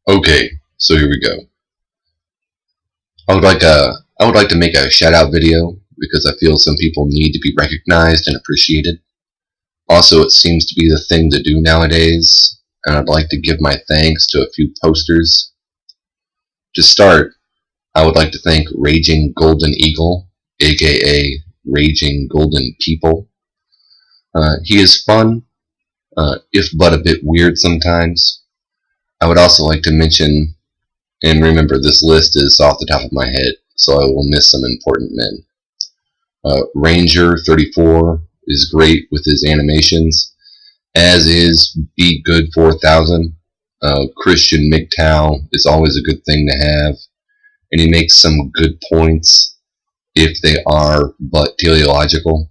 Okay, so here we go. I would like to make a shout out video because I feel some people need to be recognized and appreciated. Also, it seems to be the thing to do nowadays, and I'd like to give my thanks to a few posters. To start, I would like to thank Raging Golden Eagle, aka Raging Golden People. He is fun, if but a bit weird sometimes. I would also like to mention, and remember this list is off the top of my head, so I will miss some important men. Ranger 34 is great with his animations, as is Be Good 4000. Christian MGTOW is always a good thing to have, and he makes some good points if they are but teleological.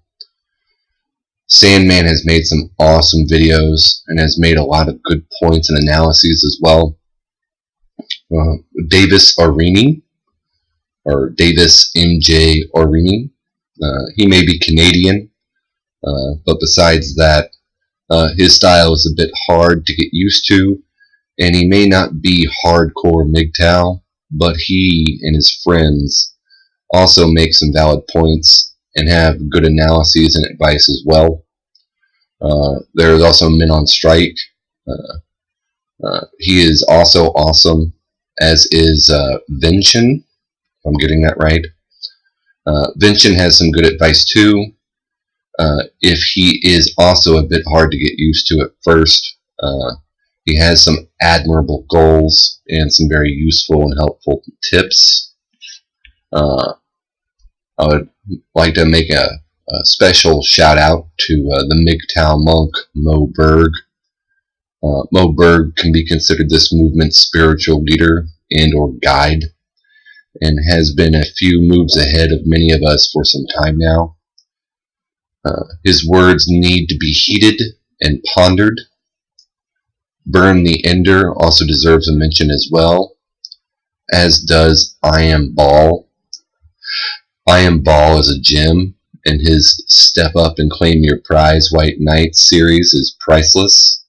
Sandman has made some awesome videos and has made a lot of good points and analyses as well. Davis Arini, or Davis MJ Arini, he may be Canadian, but besides that, his style is a bit hard to get used to, and he may not be hardcore MGTOW, but he and his friends also make some valid points and have good analyses and advice as well. There is also Men on Strike. He is also awesome, as is Vinchin, if I'm getting that right. Vinchin has some good advice too, if he is also a bit hard to get used to at first. He has some admirable goals and some very useful and helpful tips. I would like to make a special shout out to the MGTOW monk Mo Berg. Mo Berg can be considered this movement's spiritual leader and or guide, and has been a few moves ahead of many of us for some time now. His words need to be heeded and pondered. Burn the Ender also deserves a mention as well, as does I Am Ball. I Am Ball is a gem, and his Step Up and Claim Your Prize White Knight series is priceless.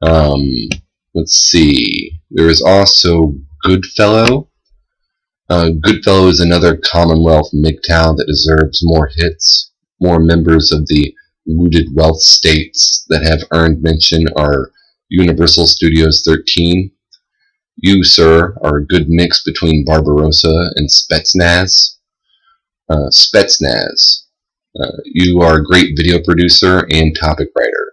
Let's see. There is also Goodfellow. Goodfellow is another Commonwealth MGTOW that deserves more hits. More members of the looted wealth states that have earned mention are Universal Studios 13. You, sir, are a good mix between Barbarossa and Spetsnaz. Spetsnaz, you are a great video producer and topic writer.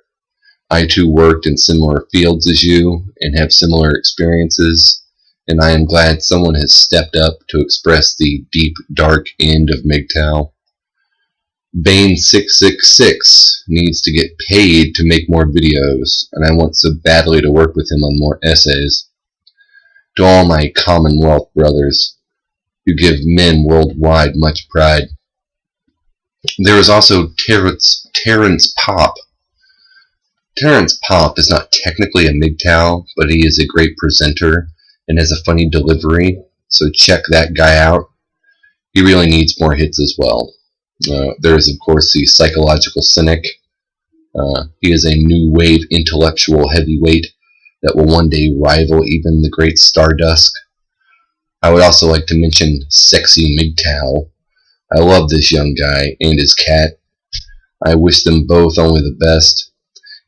I too worked in similar fields as you and have similar experiences, and I am glad someone has stepped up to express the deep, dark end of MGTOW. Bane666 needs to get paid to make more videos, and I want so badly to work with him on more essays. To all my Commonwealth brothers, you give men worldwide much pride. There is also Terrence Pop. Terrence Pop is not technically a MGTOW, but he is a great presenter and has a funny delivery, so check that guy out. He really needs more hits as well. There is, of course, the Psychological Cynic. He is a new wave intellectual heavyweight that will one day rival even the great Stardust. I would also like to mention Sexy MGTOW. I love this young guy and his cat. I wish them both only the best.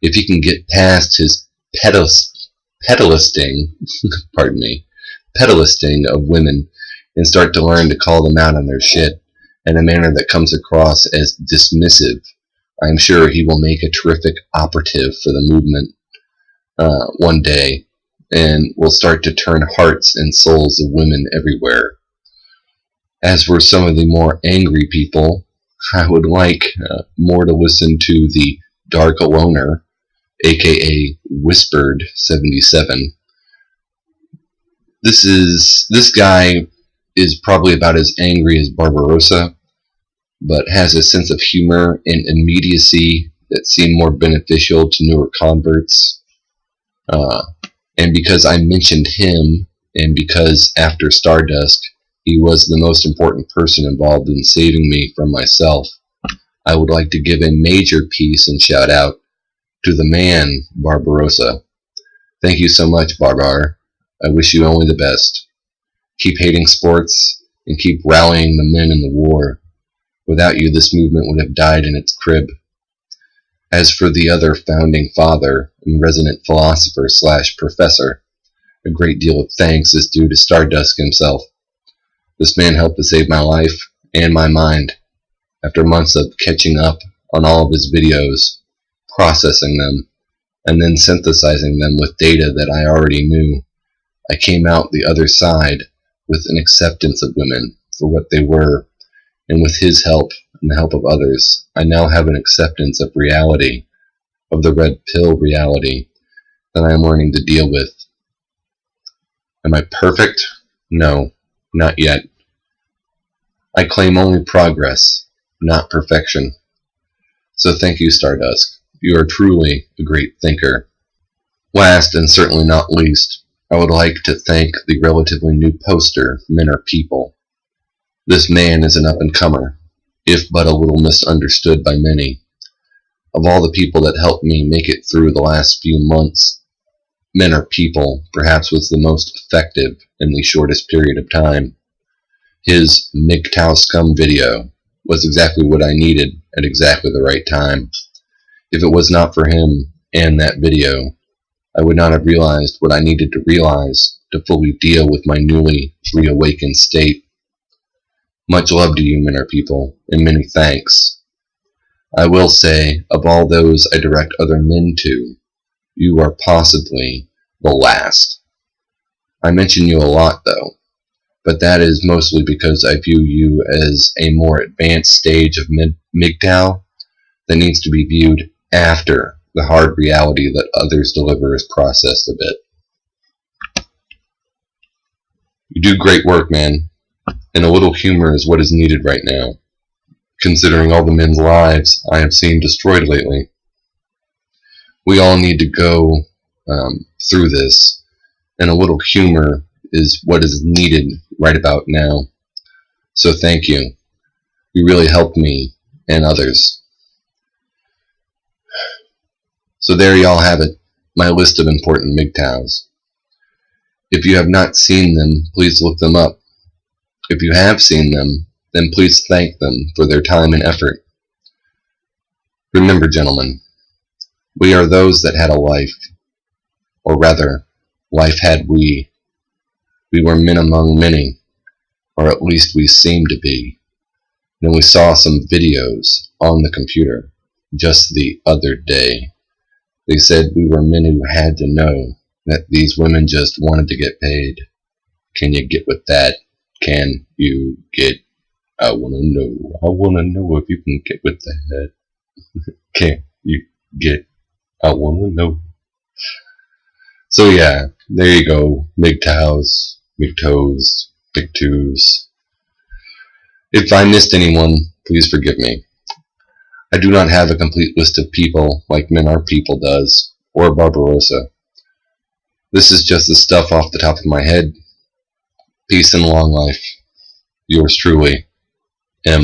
If he can get past his pedalisting, pardon me, pedalisting of women and start to learn to call them out on their shit in a manner that comes across as dismissive, I am sure he will make a terrific operative for the movement one day, and will start to turn hearts and souls of women everywhere. As for some of the more angry people, I would like more to listen to the Dark Aloner, aka Whispered 77. This guy is probably about as angry as Barbarossa, but has a sense of humor and immediacy that seem more beneficial to newer converts. And because I mentioned him, and because after Stardust he was the most important person involved in saving me from myself, I would like to give a major piece and shout out to the man, Barbarossa. Thank you so much, Barbar. I wish you only the best. Keep hating sports, and keep rallying the men in the war. Without you, this movement would have died in its crib. As for the other founding father and resident philosopher / professor, a great deal of thanks is due to Stardust himself. This man helped to save my life and my mind. After months of catching up on all of his videos, processing them, and then synthesizing them with data that I already knew, I came out the other side with an acceptance of women for what they were, and with his help and the help of others, I now have an acceptance of reality, of the red pill reality that I am learning to deal with. Am I perfect? No, not yet. I claim only progress, not perfection. So thank you, Stardust. You are truly a great thinker. Last, and certainly not least, I would like to thank the relatively new poster, Men Are People. This man is an up-and-comer, if but a little misunderstood by many. Of all the people that helped me make it through the last few months, Men Are People perhaps was the most effective in the shortest period of time. His MGTOW scum video was exactly what I needed at exactly the right time. If it was not for him and that video, I would not have realized what I needed to realize to fully deal with my newly reawakened state. Much love to you, Men Are People, and many thanks. I will say, of all those I direct other men to, you are possibly the last. I mention you a lot, though, but that is mostly because I view you as a more advanced stage of MGTOW that needs to be viewed after the hard reality that others deliver is processed a bit. You do great work, man, and a little humor is what is needed right now, considering all the men's lives I have seen destroyed lately. We all need to go through this, and a little humor is what is needed right about now. So thank you. You really helped me and others. So there y'all have it, my list of important MGTOWs. If you have not seen them, please look them up. If you have seen them, then please thank them for their time and effort. Remember, gentlemen, we are those that had a life, or rather, life had we. We were men among many, or at least we seemed to be. Then we saw some videos on the computer just the other day. They said we were men who had to know that these women just wanted to get paid. Can you get with that? Can you get? I wanna know if you can get with that. Can you get? I wanna know. So yeah, there you go. MGTOWs, MGTOWs, MGTOWs. If I missed anyone, please forgive me. I do not have a complete list of people like Men Are People does, or Barbarossa. This is just the stuff off the top of my head. Peace and long life. Yours truly, M.